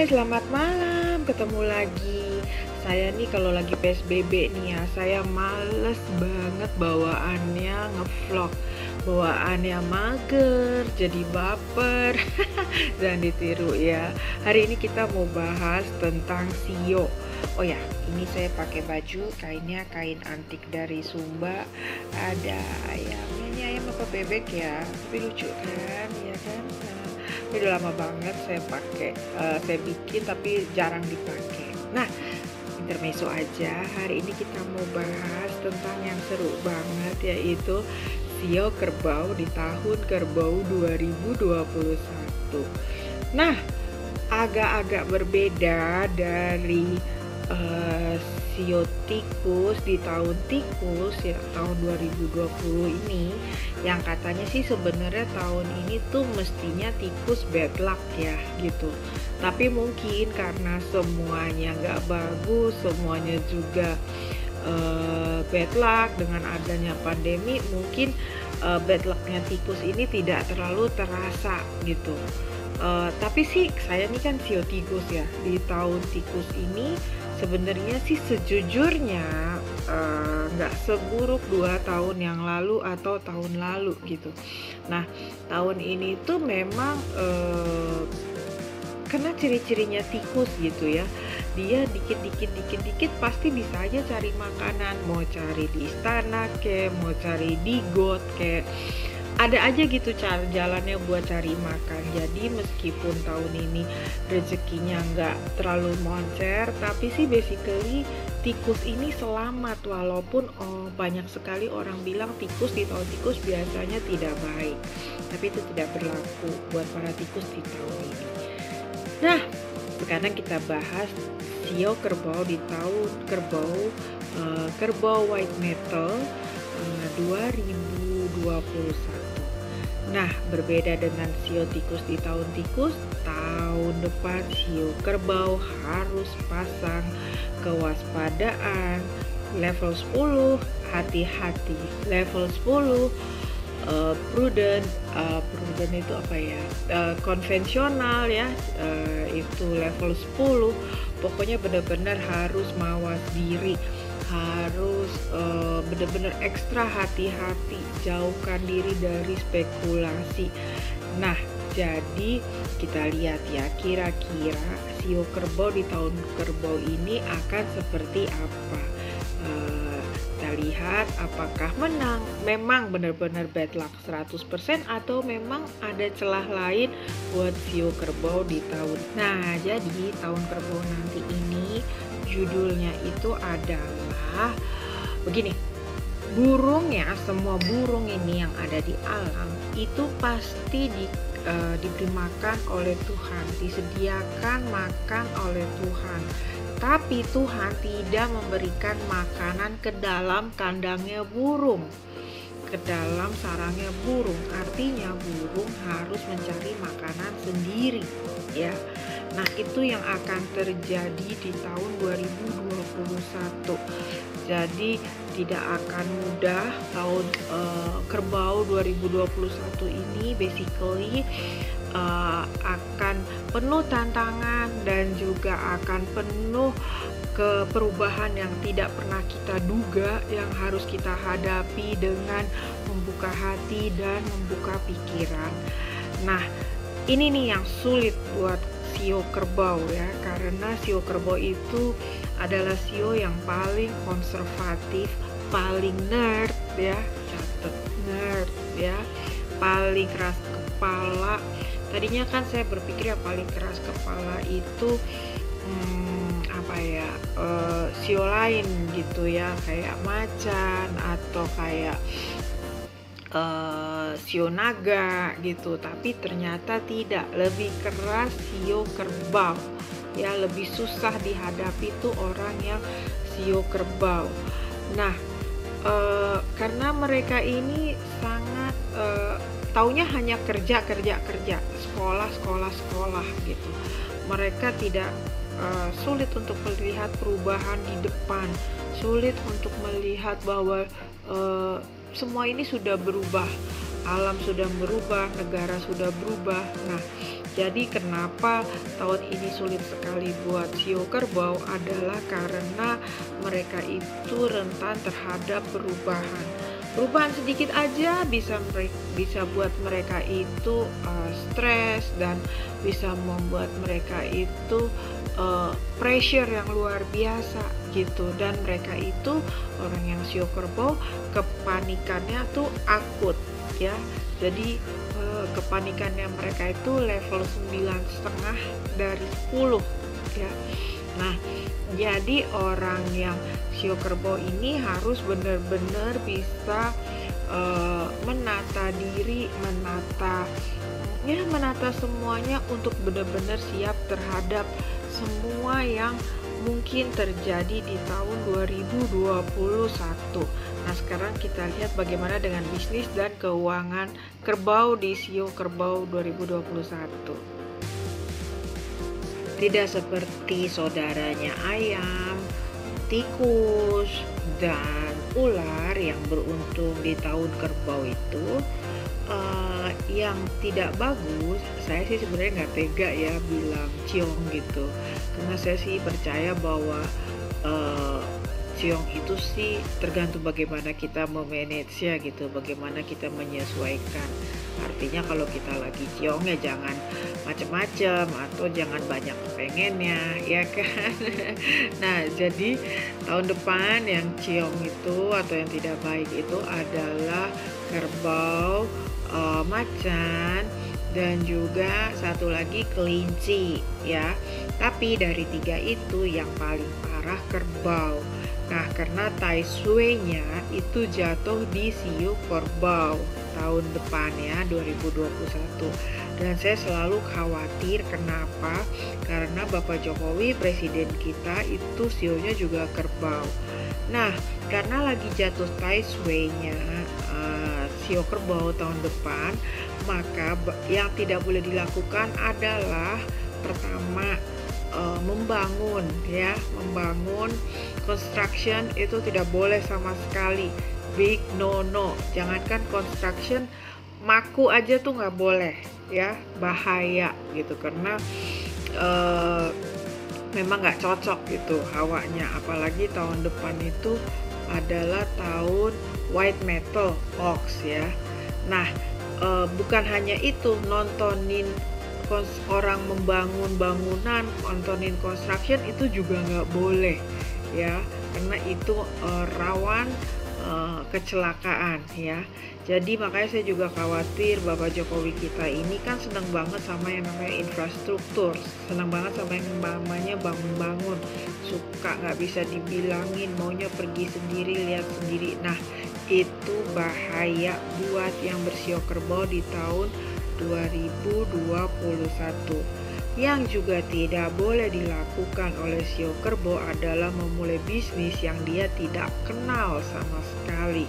Hai, selamat malam. Ketemu lagi. Saya nih kalau lagi PSBB nih ya, saya males banget bawaannya ngevlog. Bawaannya mager, jadi baper. Jangan ditiru ya. Hari ini kita mau bahas tentang sio. Oh ya, ini saya pakai baju kainnya kain antik dari Sumba. Ada ayamnya, ini ayam apa bebek ya? Tapi lucu kan, ya kan? Ini udah lama banget saya bikin tapi jarang dipakai. Nah, intermezzo aja. Hari ini kita mau bahas tentang yang seru banget, yaitu sio kerbau di tahun kerbau 2021. Nah, agak-agak berbeda dari sio tikus di tahun tikus ya, tahun 2020 ini, yang katanya sih sebenarnya tahun ini tuh mestinya tikus bad luck ya gitu, tapi mungkin karena semuanya nggak bagus, semuanya juga bad luck dengan adanya pandemi, mungkin bad lucknya tikus ini tidak terlalu terasa gitu. Tapi sih saya ini kan sio tikus ya, di tahun tikus ini sebenarnya sih sejujurnya nggak seburuk 2 tahun yang lalu atau tahun lalu gitu. Nah, tahun ini tuh memang karena ciri-cirinya tikus gitu ya, dia dikit pasti bisa aja cari makanan, mau cari di istana kayak, mau cari di got kayak, ada aja gitu cara jalannya buat cari makan. Jadi meskipun tahun ini rezekinya nggak terlalu moncer, tapi sih basically tikus ini selamat, walaupun banyak sekali orang bilang tikus di tahun tikus biasanya tidak baik, tapi itu tidak berlaku buat para tikus di tahun ini. Nah, sekarang kita bahas sio kerbau di tahun kerbau white metal 2021. Nah, berbeda dengan sio tikus di tahun tikus, tahun depan sio kerbau harus pasang kewaspadaan level 10, hati-hati level 10, prudent itu apa ya, konvensional ya, itu level 10. Pokoknya benar-benar harus mawas diri, harus benar-benar ekstra hati-hati, jauhkan diri dari spekulasi. Nah, jadi kita lihat ya, kira-kira sio kerbau di tahun kerbau ini akan seperti apa. Kita lihat apakah menang, memang benar-benar bad luck 100%, atau memang ada celah lain buat sio kerbau di tahun. Nah, jadi tahun kerbau nanti ini judulnya itu adalah begini. Burung ya, semua burung ini yang ada di alam itu pasti diberi makan oleh Tuhan, disediakan makan oleh Tuhan. Tapi Tuhan tidak memberikan makanan ke dalam kandangnya burung, ke dalam sarangnya burung. Artinya burung harus mencari makanan sendiri ya. Nah, itu yang akan terjadi di tahun 2021. Jadi tidak akan mudah tahun kerbau 2021 ini, basically akan penuh tantangan dan juga akan penuh perubahan yang tidak pernah kita duga, yang harus kita hadapi dengan membuka hati dan membuka pikiran. Nah, ini nih yang sulit buat sio kerbau ya, karena sio kerbau itu adalah sio yang paling konservatif, paling nerd ya, catat nerd ya, paling keras kepala. Tadinya kan saya berpikir yang paling keras kepala itu apa ya, sio lain gitu ya, kayak macan atau kayak sio naga gitu, tapi ternyata tidak, lebih keras sio kerbau ya, lebih susah dihadapi tuh orang yang sio kerbau. Nah, karena mereka ini sangat taunya hanya kerja, sekolah gitu. Mereka tidak sulit untuk melihat perubahan di depan, sulit untuk melihat bahwa semua ini sudah berubah, alam sudah berubah, negara sudah berubah. Nah, Jadi kenapa tahun ini sulit sekali buat sio kerbau adalah karena mereka itu rentan terhadap perubahan. Perubahan sedikit aja bisa buat mereka itu stres dan bisa membuat mereka itu pressure yang luar biasa gitu, dan mereka itu orang yang sio kerbau kepanikannya tuh akut ya. Jadi kepanikannya mereka itu level 9,5 dari 10 ya. Nah, jadi orang yang sio kerbau ini harus benar-benar bisa menata diri, menata semuanya untuk benar-benar siap terhadap semua yang mungkin terjadi di tahun 2021. Nah, sekarang kita lihat bagaimana dengan bisnis dan keuangan kerbau di sio kerbau 2021. Tidak seperti saudaranya ayam, tikus, dan ular yang beruntung di tahun kerbau itu, yang tidak bagus. Saya sih sebenarnya nggak tega ya bilang ciong gitu, karena saya sih percaya bahwa ciong itu sih tergantung bagaimana kita memanage-nya gitu, bagaimana kita menyesuaikan. Artinya kalau kita lagi ciong ya jangan macam-macam atau jangan banyak pengennya, ya kan. Nah, jadi tahun depan yang ciong itu atau yang tidak baik itu adalah kerbau, macan, dan juga satu lagi kelinci ya. Tapi dari 3 itu yang paling parah kerbau. Nah, karena tai sui-nya itu jatuh di sio kerbau tahun depan ya, 2021. Dan saya selalu khawatir, kenapa? Karena Bapak Jokowi presiden kita itu sionya juga kerbau. Nah, karena lagi jatuh tai sui-nya sio kerbau tahun depan, maka yang tidak boleh dilakukan adalah pertama membangun construction itu tidak boleh sama sekali, big no. Jangankan construction, maku aja tuh nggak boleh ya, bahaya gitu, karena memang nggak cocok gitu hawanya. Apalagi tahun depan itu adalah tahun white metal ox ya. Nah, bukan hanya itu, nontonin orang membangun bangunan, nontonin construction itu juga nggak boleh ya, karena itu rawan kecelakaan ya. Jadi makanya saya juga khawatir, Bapak Jokowi kita ini kan senang banget sama yang namanya infrastruktur, senang banget sama yang namanya bangun-bangun, suka nggak bisa dibilangin, maunya pergi sendiri, lihat sendiri. Nah, itu bahaya buat yang bersio kerbau di tahun 2021. Yang juga tidak boleh dilakukan oleh sio kerbau adalah memulai bisnis yang dia tidak kenal sama sekali.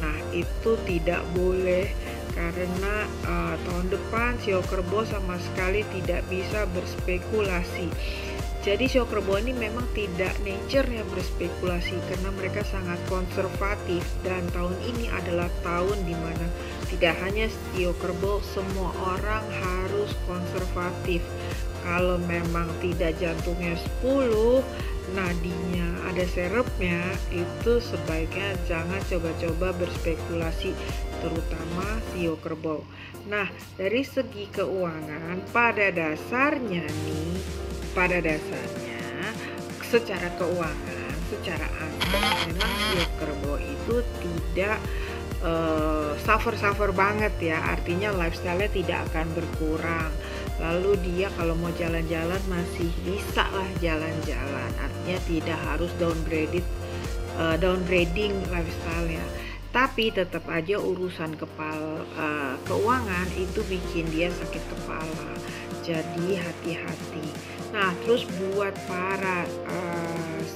Nah, itu tidak boleh karena tahun depan sio kerbau sama sekali tidak bisa berspekulasi. Jadi sio kerbau ini memang tidak nature-nya berspekulasi karena mereka sangat konservatif, dan tahun ini adalah tahun dimana tidak hanya sio kerbau, semua orang harus konservatif. Kalau memang tidak jantungnya 10, nadinya ada serepnya, itu sebaiknya jangan coba-coba berspekulasi, terutama sio kerbau. Nah, dari segi keuangan pada dasarnya secara keuangan, secara angka memang sio kerbau itu tidak suffer banget ya, artinya lifestyle-nya tidak akan berkurang. Lalu dia kalau mau jalan-jalan masih bisa lah jalan-jalan, artinya tidak harus downgrading lifestyle-nya. Tapi tetap aja urusan keuangan itu bikin dia sakit kepala, jadi hati-hati. Nah, terus buat para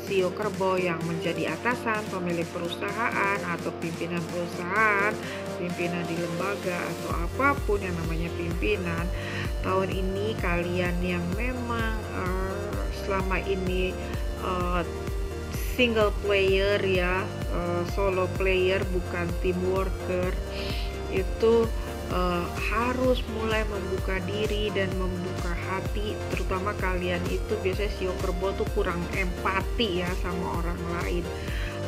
sio kerbau yang menjadi atasan, pemilik perusahaan atau pimpinan perusahaan, pimpinan di lembaga atau apapun yang namanya pimpinan, tahun ini kalian yang memang selama ini single player ya, solo player bukan team worker, itu harus mulai membuka diri dan membuka hati, terutama kalian itu biasanya Sio Kerbo tuh kurang empati ya sama orang lain,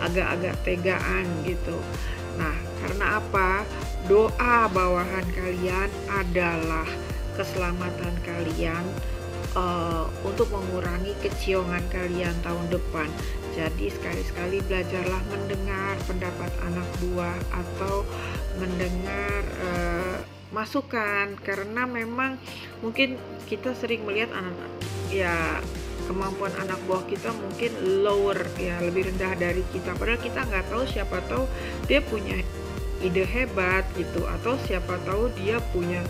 agak-agak tegaan gitu. Nah, karena apa? Doa bawahan kalian adalah keselamatan kalian, untuk mengurangi keciongan kalian tahun depan. Jadi sekali-sekali belajarlah mendengar pendapat anak buah atau mendengar masukan, karena memang mungkin kita sering melihat anak ya kemampuan anak buah kita mungkin lower ya, lebih rendah dari kita, padahal kita nggak tahu, siapa tahu dia punya ide hebat gitu, atau siapa tahu dia punya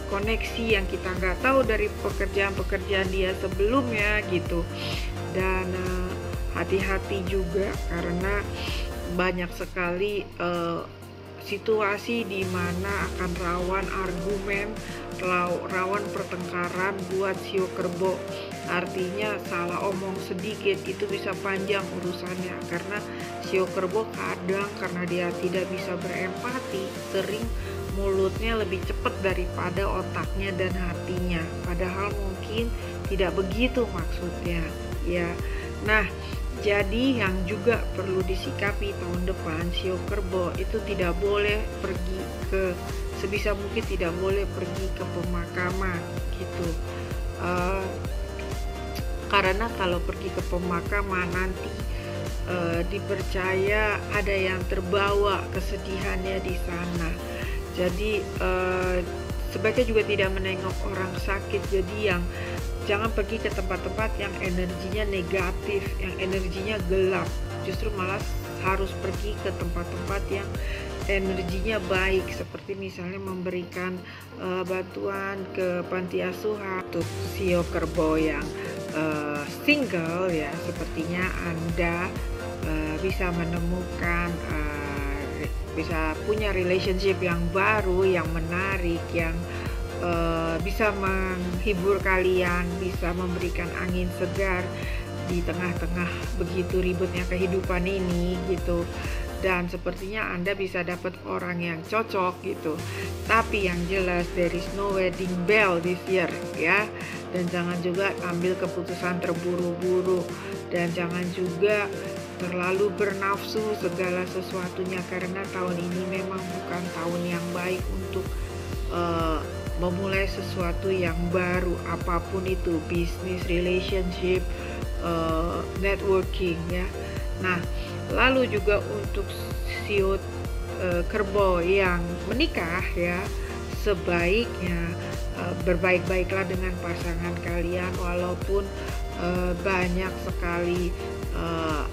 koneksi yang kita nggak tahu dari pekerjaan-pekerjaan dia sebelumnya gitu. Dan hati-hati juga karena banyak sekali situasi di mana akan rawan argumen, rawan pertengkaran buat Sio Kerbo. Artinya salah omong sedikit itu bisa panjang urusannya, karena Sio Kerbo kadang karena dia tidak bisa berempati, sering mulutnya lebih cepat daripada otaknya dan hatinya, padahal mungkin tidak begitu maksudnya ya. Nah, jadi yang juga perlu disikapi tahun depan, Sio Kerbo itu tidak boleh pergi sebisa mungkin tidak boleh pergi ke pemakaman gitu, karena kalau pergi ke pemakaman nanti dipercaya ada yang terbawa kesedihannya di sana. Jadi sebaiknya juga tidak menengok orang sakit. Jadi yang jangan pergi ke tempat-tempat yang energinya negatif, yang energinya gelap. Justru malah harus pergi ke tempat-tempat yang energinya baik, seperti misalnya memberikan bantuan ke panti asuhan. Untuk Sio Kerbo yang single ya, sepertinya Anda bisa menemukan bisa punya relationship yang baru, yang menarik, yang bisa menghibur kalian, bisa memberikan angin segar di tengah-tengah begitu ribetnya kehidupan ini gitu. Dan sepertinya Anda bisa dapat orang yang cocok gitu. Tapi yang jelas there is no wedding bell this year ya. Dan jangan juga ambil keputusan terburu-buru, dan jangan juga terlalu bernafsu segala sesuatunya, karena tahun ini memang bukan tahun yang baik untuk memulai sesuatu yang baru, apapun itu, bisnis, relationship, networking ya. Nah, lalu juga untuk Sio Kerbo yang menikah ya, sebaiknya berbaik-baiklah dengan pasangan kalian, walaupun banyak sekali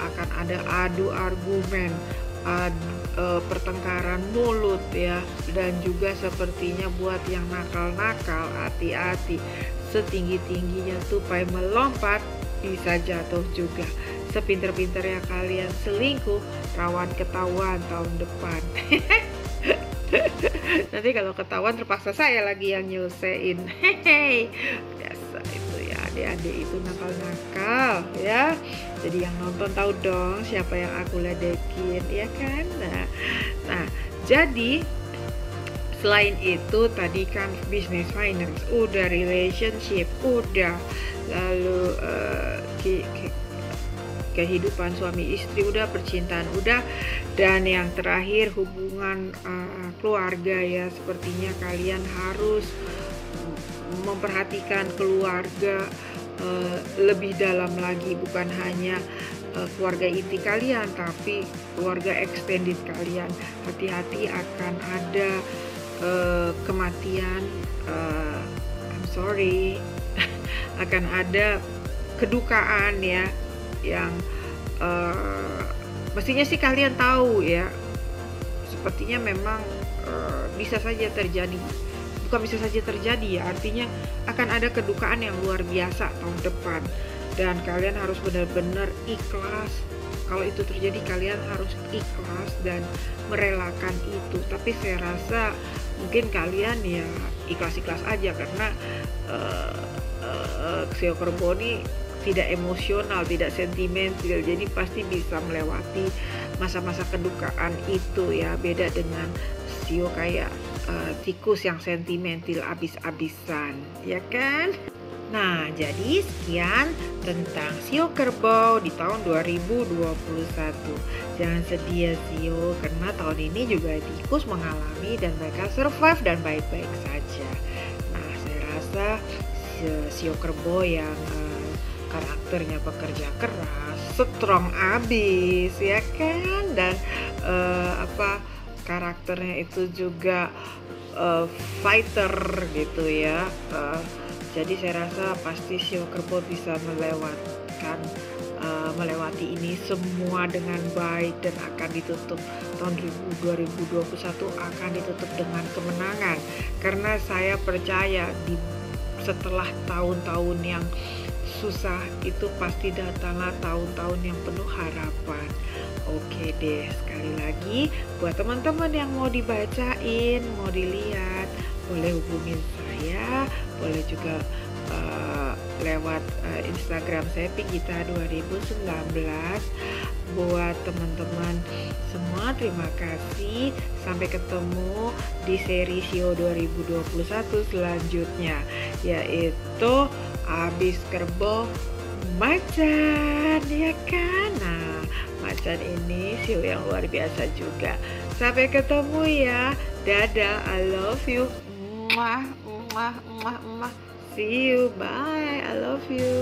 akan ada adu argumen, pertengkaran mulut ya. Dan juga sepertinya buat yang nakal-nakal, hati-hati, setinggi-tingginya tupai melompat bisa jatuh juga. Sepinter-pinternya kalian selingkuh, rawan ketahuan tahun depan. Nanti kalau ketahuan terpaksa saya lagi yang nyelesain. Hehehe, biasa itu ya, adik-adik itu nakal-nakal ya. Jadi yang nonton tahu dong siapa yang aku ledekin ya kan. Nah jadi selain itu tadi kan bisnis, finance udah, relationship udah, lalu kehidupan suami istri udah, percintaan udah, dan yang terakhir hubungan keluarga ya. Sepertinya kalian harus memperhatikan keluarga lebih dalam lagi, bukan hanya keluarga inti kalian tapi keluarga extended kalian. Hati-hati akan ada kematian, I'm sorry, akan ada kedukaan ya, yang mestinya sih kalian tahu ya. Sepertinya memang bisa saja terjadi, bukan bisa saja terjadi ya, artinya akan ada kedukaan yang luar biasa tahun depan, dan kalian harus benar-benar ikhlas. Kalau itu terjadi kalian harus ikhlas dan merelakan itu. Tapi saya rasa mungkin kalian ya ikhlas-ikhlas aja, karena Sio Kerbo ini tidak emosional, tidak sentimental, jadi pasti bisa melewati masa-masa kedukaan itu ya. Beda dengan sio kayak tikus yang sentimental abis-abisan, ya kan? Nah, jadi sekian tentang sio kerbau di tahun 2021. Jangan sedih ya sio, karena tahun ini juga tikus mengalami dan mereka survive dan baik-baik saja. Nah, saya rasa sio kerbau yang karakternya pekerja keras, strong abis, ya kan? Dan karakternya itu juga fighter gitu ya. Jadi saya rasa pasti sio kerbau bisa melewati ini semua dengan baik dan akan ditutup tahun 2021 akan ditutup dengan kemenangan, karena saya percaya setelah tahun-tahun yang susah itu pasti datanglah tahun-tahun yang penuh harapan. Oke deh, sekali lagi buat teman-teman yang mau dibacain, mau dilihat, boleh hubungin saya, boleh juga lewat Instagram saya Pigita 2019. Buat teman-teman semua, terima kasih. Sampai ketemu di seri Sio 2021 selanjutnya, yaitu Abis Kerbau Macan, ya kan? Nah, Macan ini sio yang luar biasa juga. Sampai ketemu ya. Dadah, I love you. Mwah, mwah, mwah, mwah. See you, bye, I love you.